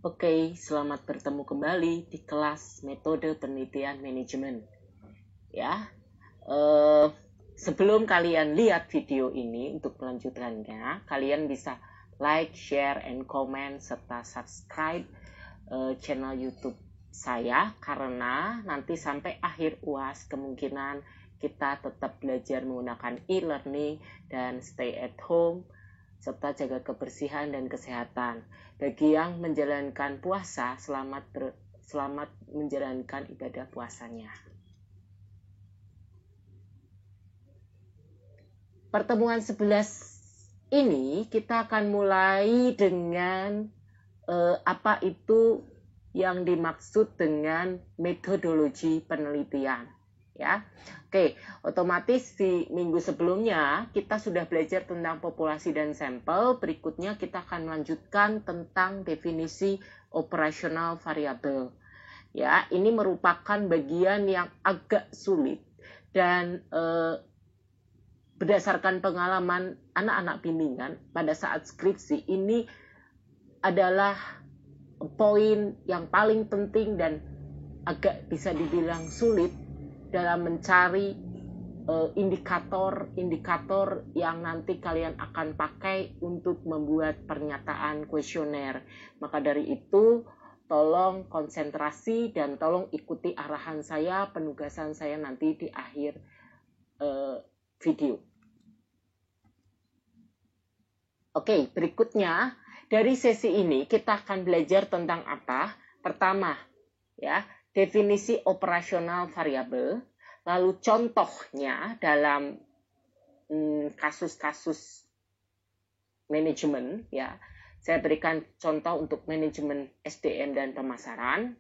Oke, selamat bertemu kembali di kelas metode penelitian manajemen. Ya, sebelum kalian lihat video ini untuk melanjutkannya, kalian bisa like, share, and comment serta subscribe channel YouTube saya karena nanti sampai akhir UAS kemungkinan kita tetap belajar menggunakan e-learning dan stay at home serta jaga kebersihan dan kesehatan. Bagi yang menjalankan puasa, selamat menjalankan ibadah puasanya. Pertemuan 11 ini kita akan mulai dengan apa itu yang dimaksud dengan metodologi penelitian. Ya, oke, otomatis di minggu sebelumnya kita sudah belajar tentang populasi dan sampel. Berikutnya kita akan melanjutkan tentang definisi operasional variabel. Ya, ini merupakan bagian yang agak sulit dan berdasarkan pengalaman anak-anak bimbingan pada saat skripsi ini adalah poin yang paling penting dan agak bisa dibilang sulit dalam mencari indikator-indikator yang nanti kalian akan pakai untuk membuat pernyataan kuesioner. Maka dari itu, tolong konsentrasi dan tolong ikuti arahan saya, penugasan saya nanti di akhir video. Oke, berikutnya dari sesi ini kita akan belajar tentang apa? Pertama, ya, definisi operasional variabel, lalu contohnya dalam kasus-kasus manajemen, ya. Saya berikan contoh untuk manajemen SDM dan pemasaran.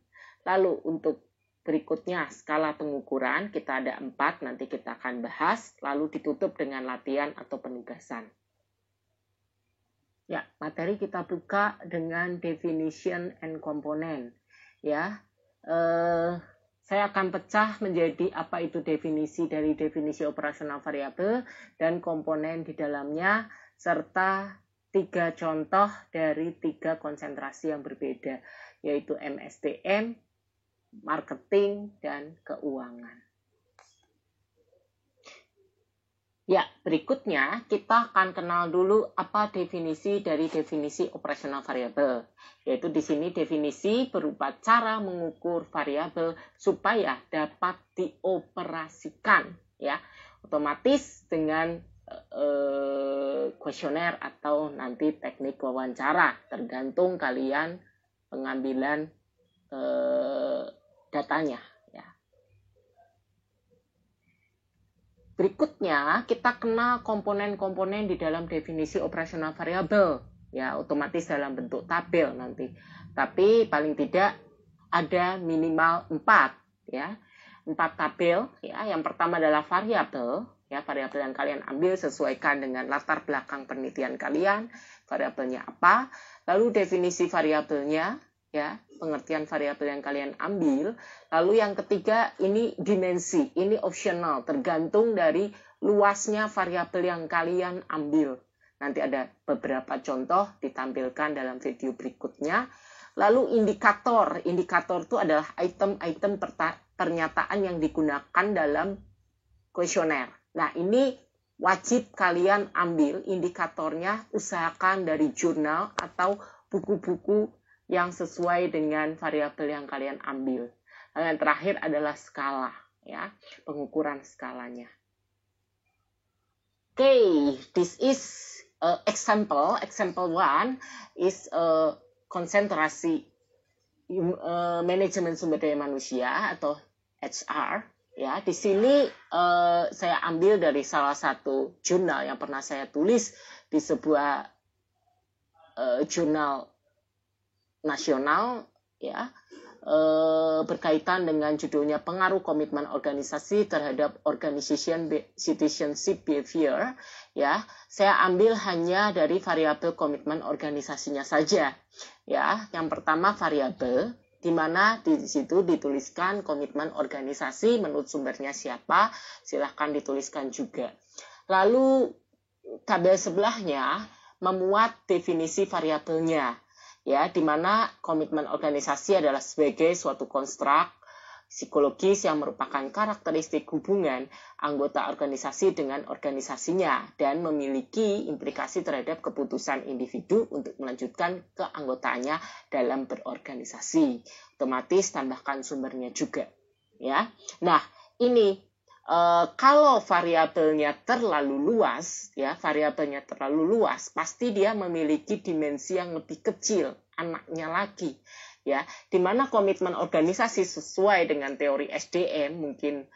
Lalu untuk berikutnya skala pengukuran, kita ada 4, nanti kita akan bahas, lalu ditutup dengan latihan atau penugasan. Ya, materi kita buka dengan definition and component. Ya, saya akan pecah menjadi apa itu definisi dari definisi operasional variabel dan komponen di dalamnya, serta 3 contoh dari 3 konsentrasi yang berbeda, yaitu MSDM, marketing, dan keuangan. Ya, berikutnya kita akan kenal dulu apa definisi dari definisi operasional variabel. Yaitu di sini definisi berupa cara mengukur variabel supaya dapat dioperasikan, ya. Otomatis dengan kuesioner atau nanti teknik wawancara, tergantung kalian pengambilan datanya. Berikutnya, kita kenal komponen-komponen di dalam definisi operasional variabel. Ya, otomatis dalam bentuk tabel nanti. Tapi paling tidak ada minimal 4, ya. 4 tabel, ya. Yang pertama adalah variabel, ya, variabel yang kalian ambil sesuaikan dengan latar belakang penelitian kalian, variabelnya apa, lalu definisi variabelnya, ya, pengertian variabel yang kalian ambil. Lalu yang ketiga, ini dimensi, ini optional, tergantung dari luasnya variabel yang kalian ambil. Nanti ada beberapa contoh ditampilkan dalam video berikutnya. Lalu indikator, indikator itu adalah item-item pernyataan yang digunakan dalam kuesioner. Nah, ini wajib kalian ambil indikatornya, usahakan dari jurnal atau buku-buku yang sesuai dengan variabel yang kalian ambil. Lalu yang terakhir adalah skala, ya, pengukuran skalanya. Okay, this is example. Example 1 is konsentrasi manajemen sumber daya manusia atau HR. Ya, di sini saya ambil dari salah satu jurnal yang pernah saya tulis di sebuah jurnal nasional, ya, berkaitan dengan judulnya pengaruh komitmen organisasi terhadap organization citizenship behavior. Ya, saya ambil hanya dari variabel komitmen organisasinya saja. Ya, yang pertama variabel, di mana di situ dituliskan komitmen organisasi menurut sumbernya siapa, silahkan dituliskan juga. Lalu tabel sebelahnya memuat definisi variabelnya. ya, di mana komitmen organisasi adalah sebagai suatu konstruk psikologis yang merupakan karakteristik hubungan anggota organisasi dengan organisasinya dan memiliki implikasi terhadap keputusan individu untuk melanjutkan keanggotaannya dalam berorganisasi. Otomatis tambahkan sumbernya juga, ya. Nah, ini kalau variabelnya terlalu luas, ya, pasti dia memiliki dimensi yang lebih kecil, anaknya lagi. Ya, di mana komitmen organisasi sesuai dengan teori SDM, mungkin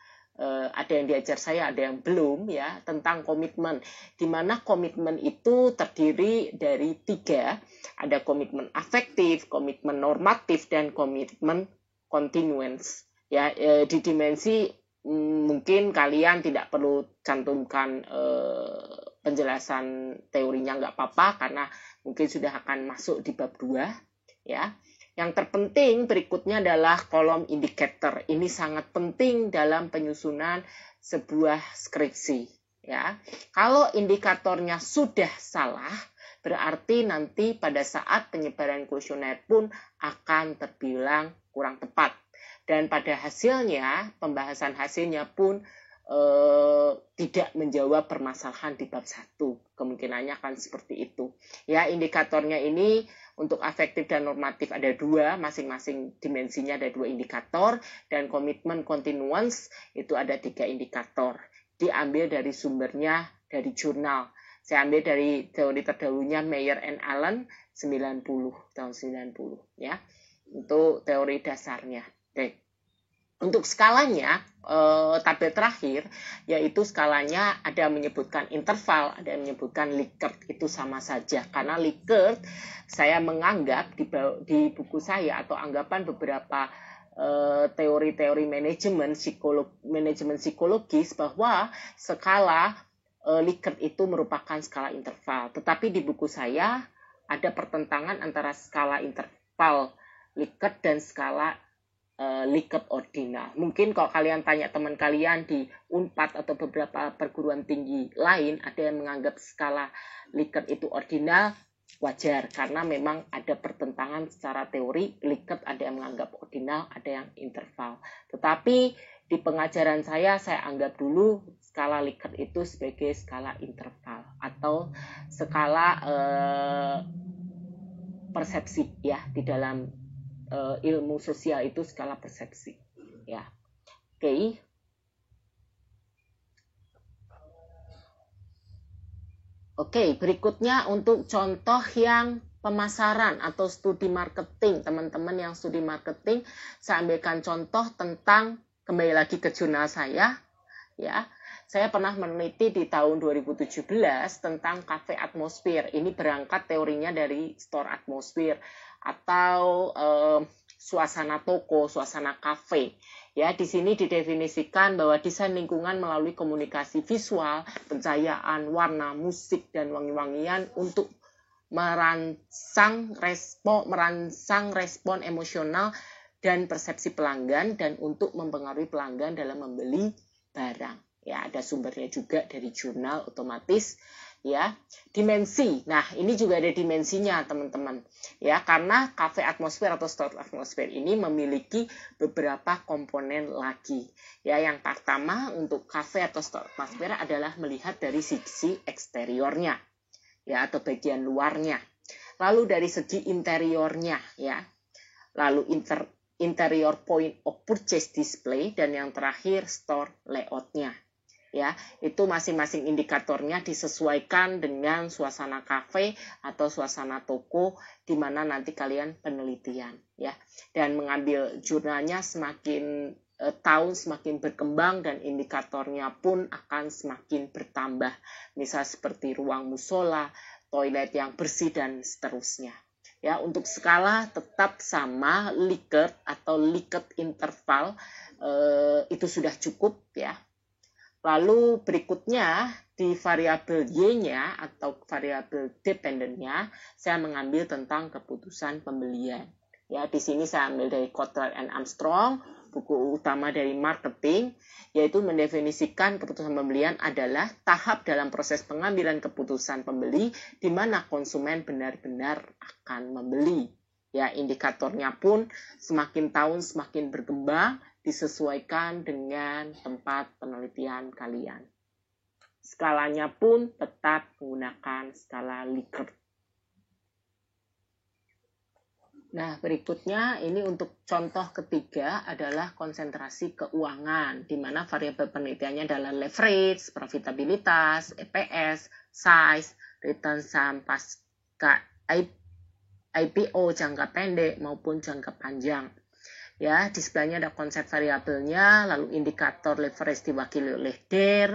ada yang diajar saya, ada yang belum, ya, tentang komitmen, di mana komitmen itu terdiri dari 3, ada komitmen afektif, komitmen normatif, dan komitmen continuance. Ya, di dimensi mungkin kalian tidak perlu cantumkan penjelasan teorinya, nggak apa-apa, karena mungkin sudah akan masuk di bab 2, ya. Yang terpenting berikutnya adalah kolom indikator. Ini sangat penting dalam penyusunan sebuah skripsi, ya. Kalau indikatornya sudah salah, berarti nanti pada saat penyebaran kuesioner pun akan terbilang kurang tepat. Dan pada hasilnya, pembahasan hasilnya pun tidak menjawab permasalahan di bab 1. Kemungkinannya akan seperti itu. Ya, indikatornya ini untuk afektif dan normatif ada 2, masing-masing dimensinya ada 2 indikator, dan komitmen continuance itu ada 3 indikator. Diambil dari sumbernya dari jurnal. Saya ambil dari teori terdahulunya Meyer and Allen 90, tahun 90, ya. Untuk teori dasarnya. Oke. Untuk skalanya, tabel terakhir, yaitu skalanya ada yang menyebutkan interval, ada yang menyebutkan Likert, itu sama saja. Karena Likert, saya menganggap di buku saya, atau anggapan beberapa teori-teori manajemen psikologis, bahwa skala Likert itu merupakan skala interval. Tetapi di buku saya, ada pertentangan antara skala interval Likert dan skala Likert ordinal. Mungkin kalau kalian tanya teman kalian di Unpad atau beberapa perguruan tinggi lain, ada yang menganggap skala Likert itu ordinal, wajar, karena memang ada pertentangan secara teori. Likert ada yang menganggap ordinal, ada yang interval. Tetapi di pengajaran saya anggap dulu skala Likert itu sebagai skala interval atau skala persepsi, ya, di dalam ilmu sosial itu skala persepsi, ya. Oke. Oke, berikutnya untuk contoh yang pemasaran atau studi marketing. Teman-teman yang studi marketing, saya ambilkan contoh tentang, kembali lagi ke jurnal saya, ya. Saya pernah meneliti di tahun 2017 tentang cafe atmosphere. Ini berangkat teorinya dari store atmosphere atau suasana toko, suasana kafe. Ya, di sini didefinisikan bahwa desain lingkungan melalui komunikasi visual, pencahayaan, warna, musik, dan wangi-wangian untuk merangsang respon emosional dan persepsi pelanggan, dan untuk mempengaruhi pelanggan dalam membeli barang. Ya, ada sumbernya juga dari jurnal otomatis, ya. Dimensi. Nah, ini juga ada dimensinya, teman-teman. Ya, karena cafe atmosphere atau store atmosphere ini memiliki beberapa komponen lagi. Ya, yang pertama untuk cafe atau store atmosphere adalah melihat dari sisi eksteriornya, ya, atau bagian luarnya. Lalu dari segi interiornya, ya. Lalu interior point of purchase display, dan yang terakhir store layout-nya. Ya, itu masing-masing indikatornya disesuaikan dengan suasana kafe atau suasana toko di mana nanti kalian penelitian, ya. Dan mengambil jurnalnya semakin tahun semakin berkembang dan indikatornya pun akan semakin bertambah. Misal seperti ruang musola, toilet yang bersih, dan seterusnya. Ya, untuk skala tetap sama, Likert atau Likert interval itu sudah cukup, ya. Lalu berikutnya di variabel Y-nya atau variabel dependent-nya saya mengambil tentang keputusan pembelian. Ya, di sini saya ambil dari Kotler and Armstrong, buku utama dari marketing, yaitu mendefinisikan keputusan pembelian adalah tahap dalam proses pengambilan keputusan pembeli di mana konsumen benar-benar akan membeli. Ya, indikatornya pun semakin tahun semakin berkembang, disesuaikan dengan tempat penelitian kalian. Skalanya pun tetap menggunakan skala Likert. Nah, berikutnya ini untuk contoh ketiga adalah konsentrasi keuangan, di mana variabel penelitiannya adalah leverage, profitabilitas, EPS, size, return saham pasca IPO jangka pendek maupun jangka panjang. Ya, di sebelahnya ada konsep variabelnya, lalu indikator leverage diwakili oleh DER,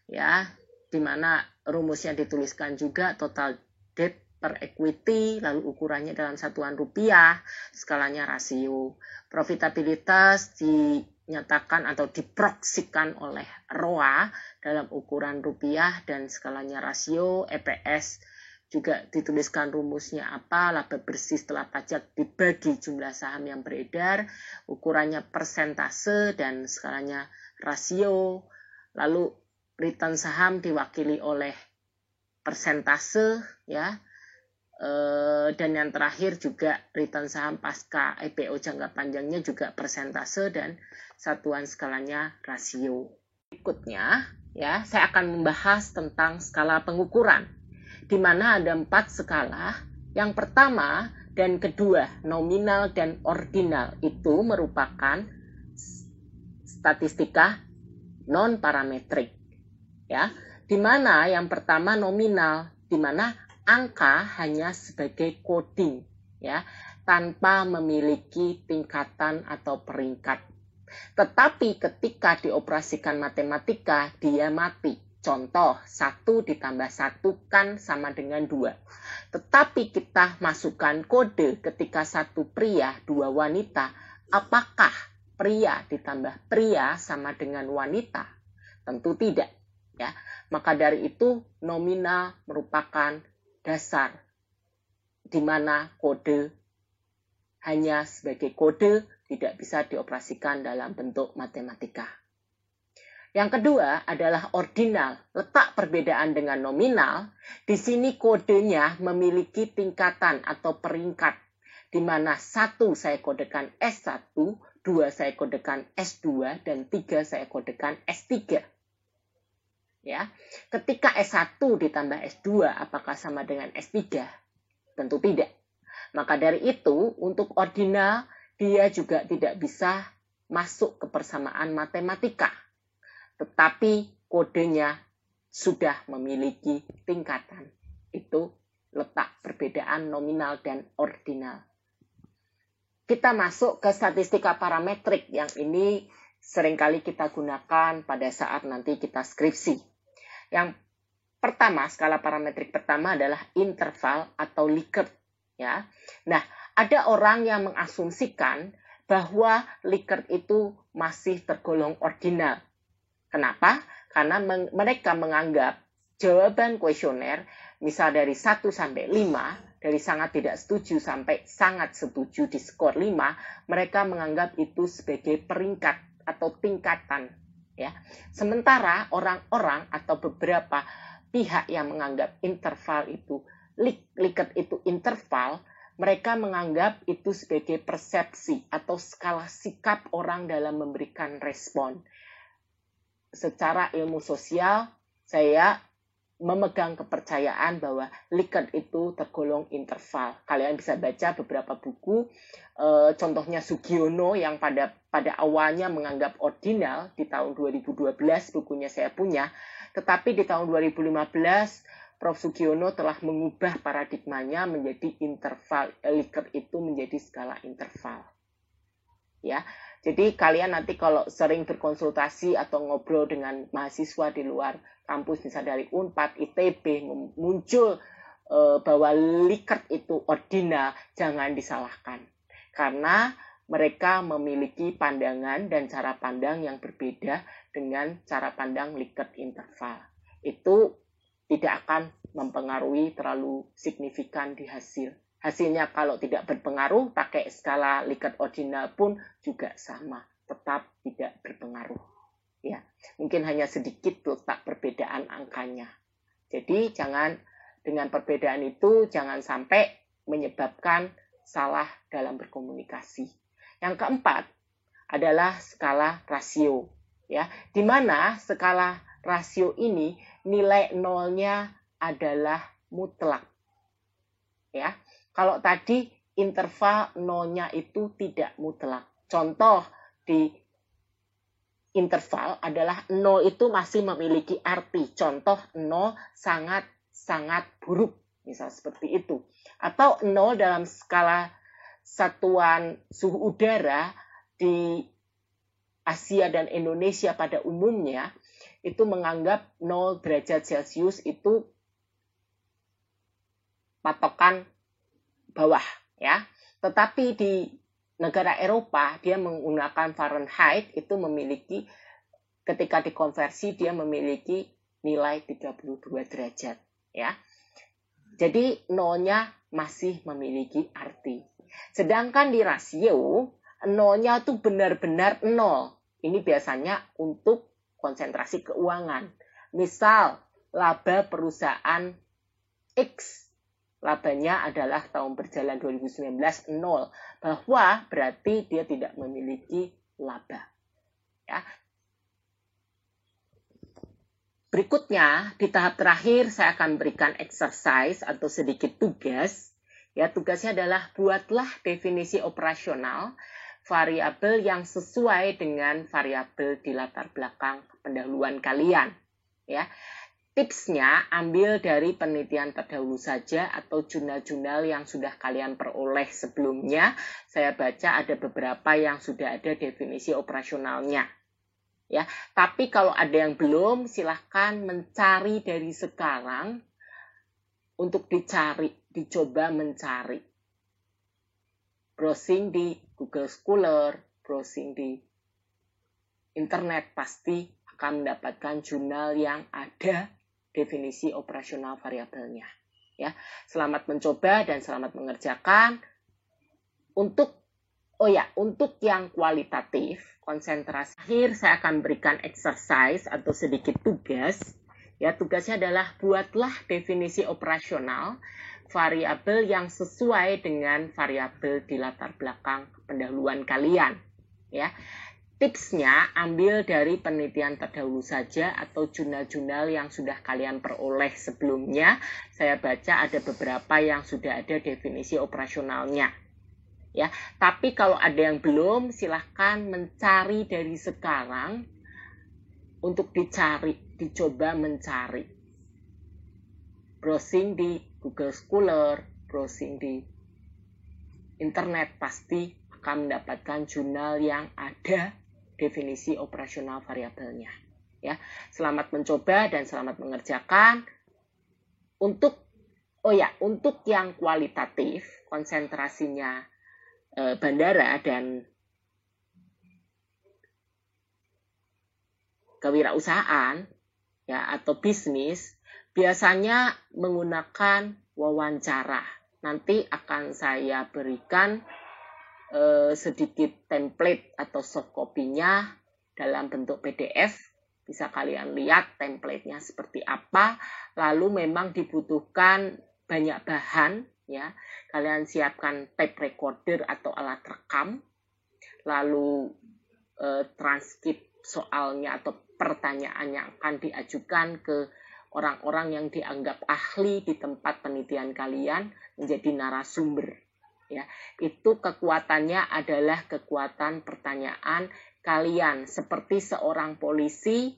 ya, di mana rumusnya dituliskan juga total debt per equity, lalu ukurannya dalam satuan rupiah, skalanya rasio. Profitabilitas dinyatakan atau diproksikan oleh ROA dalam ukuran rupiah dan skalanya rasio. EPS juga dituliskan rumusnya apa, laba bersih setelah pajak dibagi jumlah saham yang beredar, ukurannya persentase dan skalanya rasio. Lalu return saham diwakili oleh persentase, ya. Dan yang terakhir juga return saham pasca IPO jangka panjangnya juga persentase dan satuan skalanya rasio. Berikutnya, ya, saya akan membahas tentang skala pengukuran, di mana ada 4 skala. Yang pertama dan kedua, nominal dan ordinal, itu merupakan statistika non-parametrik, ya, di mana yang pertama nominal, di mana angka hanya sebagai coding, ya, tanpa memiliki tingkatan atau peringkat. Tetapi ketika dioperasikan matematika, dia mati. Contoh, 1 ditambah 1 kan sama dengan 2. Tetapi kita masukkan kode ketika 1 pria, 2 wanita. Apakah pria ditambah pria sama dengan wanita? Tentu tidak. Ya. Maka dari itu, nominal merupakan dasar di mana kode hanya sebagai kode, tidak bisa dioperasikan dalam bentuk matematika. Yang kedua adalah ordinal. Letak perbedaan dengan nominal, di sini kodenya memiliki tingkatan atau peringkat, di mana 1 saya kodekan S1, 2 saya kodekan S2, dan 3 saya kodekan S3. Ya, ketika S1 ditambah S2 apakah sama dengan S3? Tentu tidak. Maka dari itu, untuk ordinal dia juga tidak bisa masuk ke persamaan matematika. Tetapi kodenya sudah memiliki tingkatan. Itu letak perbedaan nominal dan ordinal. Kita masuk ke statistika parametrik yang ini seringkali kita gunakan pada saat nanti kita skripsi. Yang pertama, skala parametrik pertama adalah interval atau Likert, ya. Nah, ada orang yang mengasumsikan bahwa Likert itu masih tergolong ordinal. Kenapa? Karena mereka menganggap jawaban kuesioner, misal dari 1 sampai 5, dari sangat tidak setuju sampai sangat setuju di skor 5, mereka menganggap itu sebagai peringkat atau tingkatan. Ya. Sementara orang-orang atau beberapa pihak yang menganggap interval itu, Likert itu interval, mereka menganggap itu sebagai persepsi atau skala sikap orang dalam memberikan respon. Secara ilmu sosial, saya memegang kepercayaan bahwa Likert itu tergolong interval. Kalian bisa baca beberapa buku, contohnya Sugiono yang pada awalnya menganggap ordinal di tahun 2012, bukunya saya punya, tetapi di tahun 2015 Prof. Sugiono telah mengubah paradigmanya menjadi interval, Likert itu menjadi skala interval. Ya, jadi kalian nanti kalau sering berkonsultasi atau ngobrol dengan mahasiswa di luar kampus, misalnya dari Unpad, ITB, muncul bahwa Likert itu ordinal, jangan disalahkan. Karena mereka memiliki pandangan dan cara pandang yang berbeda dengan cara pandang Likert interval. Itu tidak akan mempengaruhi terlalu signifikan di hasil. Hasilnya kalau tidak berpengaruh, pakai skala Likert ordinal pun juga sama, tetap tidak berpengaruh. Ya, mungkin hanya sedikit letak perbedaan angkanya. Jadi dengan perbedaan itu jangan sampai menyebabkan salah dalam berkomunikasi. Yang keempat adalah skala rasio, ya, di mana skala rasio ini nilai nolnya adalah mutlak. Ya, kalau tadi interval nolnya itu tidak mutlak. Contoh di interval adalah 0 itu masih memiliki arti. Contoh 0 sangat buruk, misal seperti itu. Atau 0 dalam skala satuan suhu udara di Asia dan Indonesia pada umumnya itu menganggap 0 derajat Celcius itu patokan bawah, ya. Tetapi di negara Eropa dia menggunakan Fahrenheit, itu memiliki, ketika dikonversi dia memiliki nilai 32 derajat, ya. Jadi nolnya masih memiliki arti. Sedangkan di rasio nolnya itu benar-benar nol. Ini biasanya untuk konsentrasi keuangan. Misal laba perusahaan X, labanya adalah tahun berjalan 2019 0, bahwa berarti dia tidak memiliki laba. Ya. Berikutnya, di tahap terakhir saya akan berikan exercise atau sedikit tugas. Ya, tugasnya adalah buatlah definisi operasional variabel yang sesuai dengan variabel di latar belakang pendahuluan kalian. Ya. Tipsnya ambil dari penelitian terdahulu saja atau jurnal-jurnal yang sudah kalian peroleh sebelumnya. Saya baca ada beberapa yang sudah ada definisi operasionalnya. Ya, tapi kalau ada yang belum, silahkan mencari dari sekarang untuk dicoba mencari. Browsing di Google Scholar, browsing di internet, pasti akan mendapatkan jurnal yang ada definisi operasional variabelnya. Ya, selamat mencoba dan selamat mengerjakan. Untuk yang kualitatif, konsentrasi akhir saya akan berikan exercise atau sedikit tugas. Ya, tugasnya adalah buatlah definisi operasional variabel yang sesuai dengan variabel di latar belakang pendahuluan kalian. Ya. Tipsnya ambil dari penelitian terdahulu saja atau jurnal-jurnal yang sudah kalian peroleh sebelumnya. Saya baca ada beberapa yang sudah ada definisi operasionalnya. Ya, tapi kalau ada yang belum, silahkan mencari dari sekarang untuk dicoba mencari. Browsing di Google Scholar, browsing di internet, pasti akan mendapatkan jurnal yang ada definisi operasional variabelnya. Ya, selamat mencoba dan selamat mengerjakan. Untuk yang kualitatif, konsentrasinya bandara dan kewirausahaan, ya, atau bisnis, biasanya menggunakan wawancara. Nanti akan saya berikan sedikit template atau soft copy-nya dalam bentuk PDF. Bisa kalian lihat template-nya seperti apa. Lalu memang dibutuhkan banyak bahan, ya. Kalian siapkan tape recorder atau alat rekam. Lalu transkrip soalnya atau pertanyaan yang akan diajukan ke orang-orang yang dianggap ahli di tempat penelitian kalian menjadi narasumber. Ya, itu kekuatannya adalah kekuatan pertanyaan kalian seperti seorang polisi,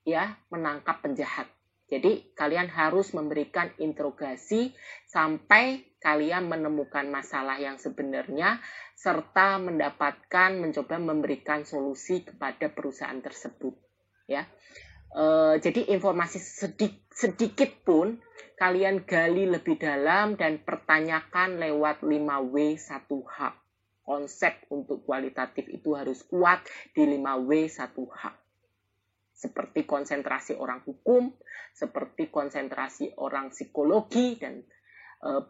ya, menangkap penjahat. Jadi kalian harus memberikan interogasi sampai kalian menemukan masalah yang sebenarnya serta mencoba memberikan solusi kepada perusahaan tersebut. Ya. Jadi informasi sedikit pun kalian gali lebih dalam dan pertanyakan lewat 5W1H. Konsep untuk kualitatif itu harus kuat di 5W1H. Seperti konsentrasi orang hukum, seperti konsentrasi orang psikologi dan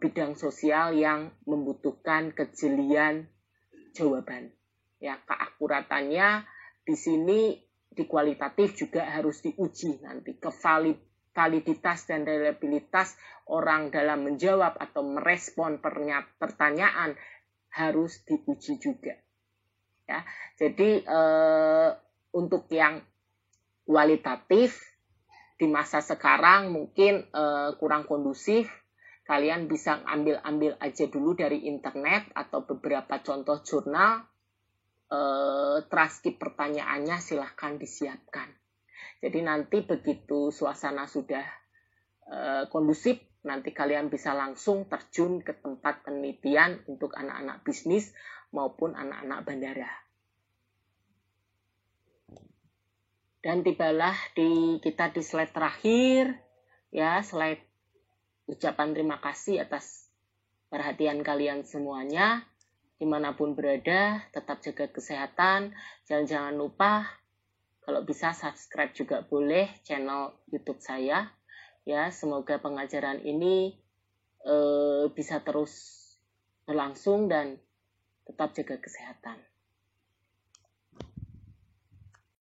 bidang sosial yang membutuhkan kejelian jawaban. Ya, keakuratannya di sini di kualitatif juga harus diuji nanti, validitas dan reliabilitas orang dalam menjawab atau merespon pertanyaan harus diuji juga. Ya, jadi untuk yang kualitatif di masa sekarang mungkin kurang kondusif. Kalian bisa ambil aja dulu dari internet atau beberapa contoh jurnal. Transkrip pertanyaannya silahkan disiapkan. Jadi nanti begitu suasana sudah kondusif, nanti kalian bisa langsung terjun ke tempat penelitian untuk anak-anak bisnis maupun anak-anak bandara. Dan tibalah kita di slide terakhir, ya, slide ucapan terima kasih atas perhatian kalian semuanya. Dimanapun berada, tetap jaga kesehatan. Jangan lupa, kalau bisa subscribe juga boleh channel YouTube saya. Ya, semoga pengajaran ini bisa terus berlangsung dan tetap jaga kesehatan.